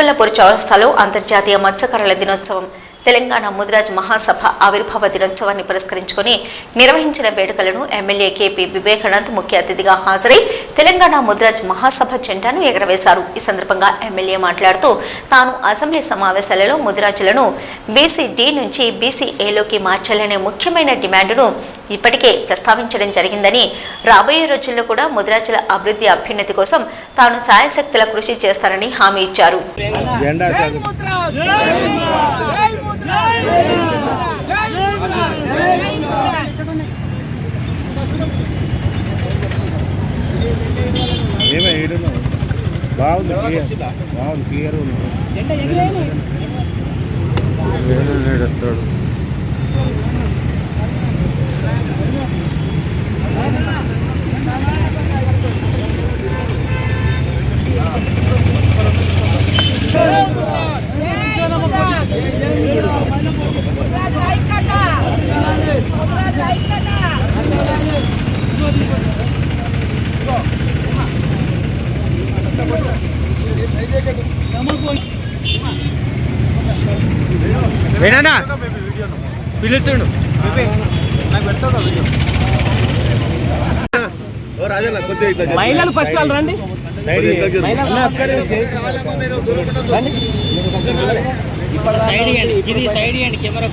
కుత్బుల్లాపూర్ చౌరస్తాలో అంతర్జాతీయ మత్స్యకారుల దినోత్సవం తెలంగాణ ముదిరాజ్ మహాసభ ఆవిర్భావ దినోత్సవాన్ని పురస్కరించుకొని నిర్వహించిన వేడుకలను ఎమ్మెల్యే కేపీ వివేకానంద్ ముఖ్య అతిథిగా హాజరై తెలంగాణ ముదిరాజ్ మహాసభ జెండాను ఎగరవేశారు. ఈ సందర్భంగా ఎమ్మెల్యే మాట్లాడుతూ తాను అసెంబ్లీ సమావేశాలలో ముదిరాజులను బీసీ-డి నుంచి బీసీ-ఏలోకి మార్చాలనే ముఖ్యమైన డిమాండ్ను ఇప్పటికే ప్రస్తావించడం జరిగిందని, రాబోయే రోజుల్లో కూడా ముదిరాజుల అభివృద్ధి అభ్యున్నతి కోసం తాను సాయశక్తుల కృషి చేస్తానని హామీ ఇచ్చారు. వేణా పిలుచుండు మహిళలు ఫస్ట్ వాళ్ళు రండి. ఇది సైడ్ ఇవ్వండి కెమెరా.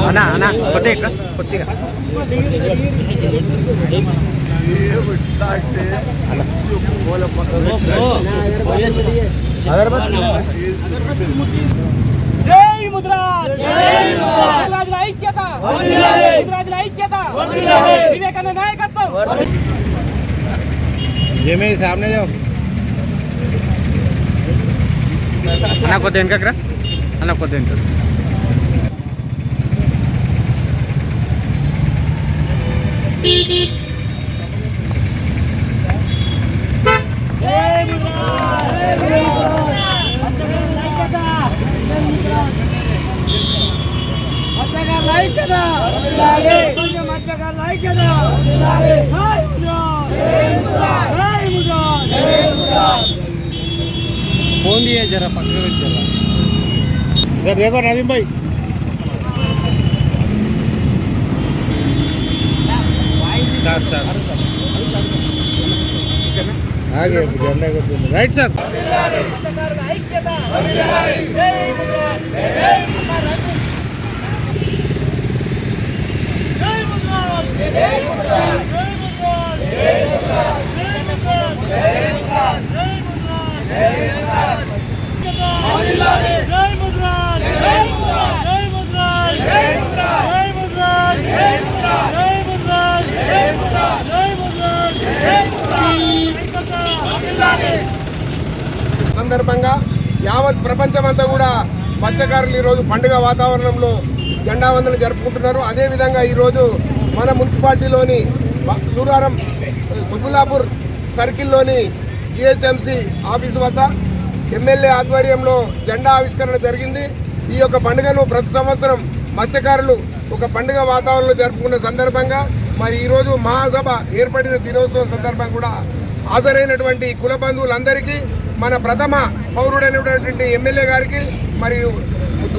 అన్నా అన్నా కొద్దిగా కొద్దిగా జై ముద్రాజ్, ముద్రాజ్ల ఐక్యత, ముద్రాజ్ల ఐక్యత, వివేకానంద నాయకత్వం. ये मेरे सामने जाओ అన్న కొద్ది వెనకరా, అన్న కొద్ది వెనక. फोन दिए जरा पकड़ जरा इधर देखो नादिम भाई आगे झंडा को राइट सर సందర్భంగా యావత్ ప్రపంచమంతా కూడా మత్స్యకారులు ఈరోజు పండుగ వాతావరణంలో జెండా వందనం జరుపుకుంటున్నారు. అదేవిధంగా ఈరోజు మన మున్సిపాలిటీలోని సూరారం కుత్బుల్లాపూర్ సర్కిల్లోని జిహెచ్ఎంసి ఆఫీసు వద్ద ఎమ్మెల్యే ఆధ్వర్యంలో జెండా ఆవిష్కరణ జరిగింది. ఈ యొక్క పండుగను ప్రతి సంవత్సరం మత్స్యకారులు ఒక పండుగ వాతావరణంలో జరుపుకున్న సందర్భంగా మరి ఈరోజు మహాసభ ఏర్పడిన దినోత్సవం సందర్భంగా కూడా హాజరైనటువంటి కుల బంధువులందరికీ మన ప్రథమ పౌరుడైనటువంటి ఎమ్మెల్యే గారికి మరియు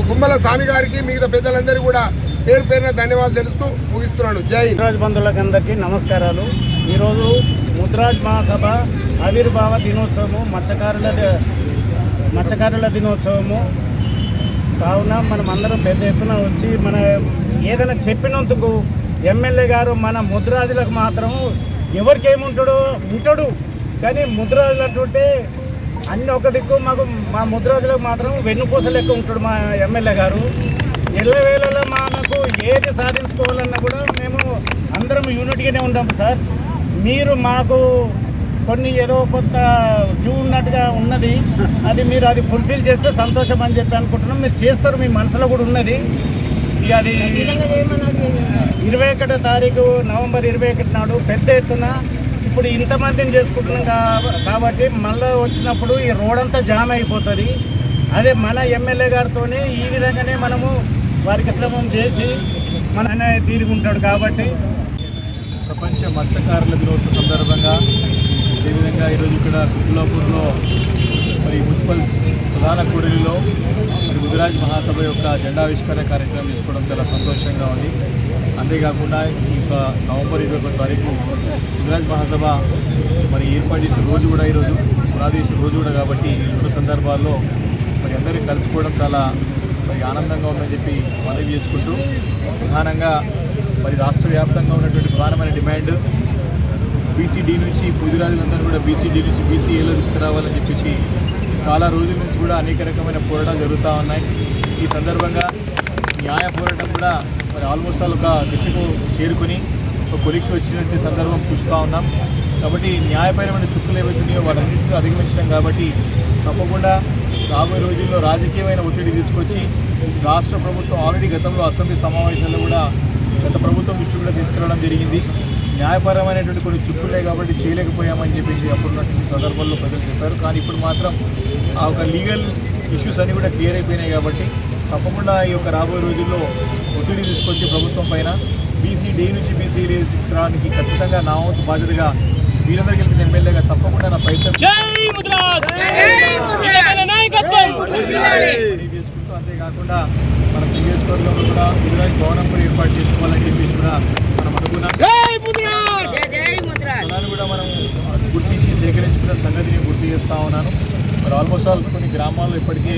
గుమ్మల స్వామి గారికి మిగతా పెద్దలందరికీ కూడా పేరు పేరున ధన్యవాదాలు తెలుస్తూ ముగిస్తున్నాను. జై ముద్రాజ్ బంధువులకందరికీ నమస్కారాలు. ఈరోజు ముద్రాజ్ మహాసభ ఆవిర్భావ దినోత్సవము, మత్స్యకారుల దినోత్సవము కావున మనం అందరం పెద్ద ఎత్తున వచ్చి మన ఏదైనా చెప్పినందుకు ఎమ్మెల్యే గారు మన ముద్రాజులకు మాత్రం ఎవరికి ఏముంటాడో ఉంటాడు, కానీ ముద్రాజులు అంటుంటే అన్ని ఒక దిక్కు మాకు మా ముద్రాజులకు మాత్రం వెన్నుపూస లెక్క ఉంటాడు మా ఎమ్మెల్యే గారు. ఎల్లవేళలో మనకు ఏది సాధించుకోవాలన్నా కూడా మేము అందరం యూనిట్గానే ఉంటాం సార్. మీరు మాకు కొన్ని ఏదో కొంత డ్యూ ఉన్నట్టుగా ఉన్నది, అది మీరు అది ఫుల్ఫిల్ చేస్తే సంతోషం అని చెప్పి అనుకుంటున్నాం. మీరు చేస్తారు, మీ మనసులో కూడా ఉన్నది. ఇక అది 21 తారీఖు నవంబర్ 21 నాడు పెద్ద ఎత్తున ఇప్పుడు ఇంతమందిని చేసుకుంటున్నాం కాబట్టి మళ్ళీ వచ్చినప్పుడు ఈ రోడ్ అంతా జామ్ అయిపోతుంది. అదే మన ఎమ్మెల్యే గారితోనే ఈ విధంగానే మనము వారికి శ్రమం చేసి మన తీరుకుంటాడు. కాబట్టి ప్రపంచ మత్స్యకారుల దినోత్సవ సందర్భంగా అదేవిధంగా ఈరోజు ఇక్కడ కుతులాపూర్లో మరి మున్సిపల్ ప్రధాన కూడలిలో మరి ముదిరాజ్ మహాసభ యొక్క జెండావిష్కరణ కార్యక్రమం తీసుకోవడం చాలా సంతోషంగా ఉంది. అంతేకాకుండా ఈ యొక్క నవంబర్ 21 తారీఖు ముదిరాజ్ మహాసభ మరి ఏర్పాటు చేసిన రోజు కూడా ఈరోజు పునాది చేసిన రోజు కూడా కాబట్టి ఈ రెండు సందర్భాల్లో మరి అందరికీ కలుసుకోవడం చాలా మరి ఆనందంగా ఉందని చెప్పి మనవి చేసుకుంటూ ప్రధానంగా మరి రాష్ట్ర వ్యాప్తంగా ఉన్నటువంటి ప్రధానమైన డిమాండ్ బీసీడీ నుంచి ముదిరాజులందరూ కూడా బీసీడీ నుంచి బీసీఏలో తీసుకురావాలని చెప్పేసి చాలా రోజుల నుంచి కూడా అనేక రకమైన పోరాటాలు జరుగుతూ ఉన్నాయి. ఈ సందర్భంగా న్యాయ పోరాటం కూడా మరి ఆల్మోస్ట్ ఒక దిశకు చేరుకుని ఒక కొలిక్కి వచ్చినటువంటి సందర్భం చూస్తూ ఉన్నాం. కాబట్టి న్యాయపరమైన చుక్కలు ఏవైతున్నాయో వాటన్నింటినీ అధిగమించడం కాబట్టి తప్పకుండా రాబోయే రోజుల్లో రాజకీయమైన ఒత్తిడి తీసుకొచ్చి రాష్ట్ర ప్రభుత్వం ఆల్రెడీ గతంలో అసెంబ్లీ సమావేశాల్లో కూడా గత ప్రభుత్వం దృష్టి కూడా తీసుకురావడం జరిగింది. న్యాయపరమైనటువంటి కొన్ని చుక్కులే కాబట్టి చేయలేకపోయామని చెప్పేసి అప్పుడున్నటువంటి సందర్భంలో ప్రజలు చెప్పారు. కానీ ఇప్పుడు మాత్రం ఆ ఒక లీగల్ ఇష్యూస్ అన్నీ కూడా క్లియర్ అయిపోయినాయి కాబట్టి తప్పకుండా ఈ యొక్క రాబోయే రోజుల్లో ఒత్తిడి తీసుకొచ్చి ప్రభుత్వం పైన బీసీడీ నుంచి బీసీడీ తీసుకురావడానికి ఖచ్చితంగా నా వంతు బాధ్యతగా వీరందరికీ గెలిపిన ఎమ్మెల్యేగా తప్పకుండా నా ప్రయత్నం చేసుకుంటూ అంతేకాకుండా మన నియోజకవర్గంలో కూడా ముదిరాజ్ భవనం కూడా ఏర్పాటు చేసుకోవాలని చెప్పేసి కూడా మనం అనుకున్నాం. స్థలాన్ని కూడా మనం గుర్తించి సేకరించుకున్న సంగతిని గుర్తు చేస్తూ ఉన్నాను. మరి ఆల్మోస్ట్ ఆల్ కొన్ని గ్రామాల్లో ఇప్పటికే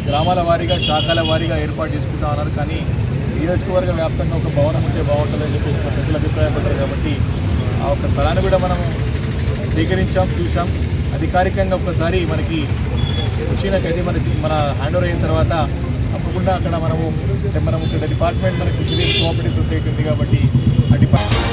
గ్రామాల వారీగా శాఖల వారీగా ఏర్పాటు చేసుకుంటా ఉన్నారు. కానీ నియోజకవర్గ వ్యాప్తంగా ఒక భవనం ఉంటే బాగుంటుందని చెప్పేసి ప్రజలు అభిప్రాయపడ్డారు. కాబట్టి ఆ ఒక స్థలాన్ని కూడా మనం సేకరించాం, చూసాం. అధికారికంగా ఒకసారి మనకి వచ్చినాకైతే మన హ్యాండ్ ఓవర్ అయిన తర్వాత తప్పకుండా అక్కడ మనం ఇక్కడ డిపార్ట్మెంట్ మనకి కోఆపరేటివ్ సొసైటీ ఉంది కాబట్టి ఆ డిపార్ట్మెంట్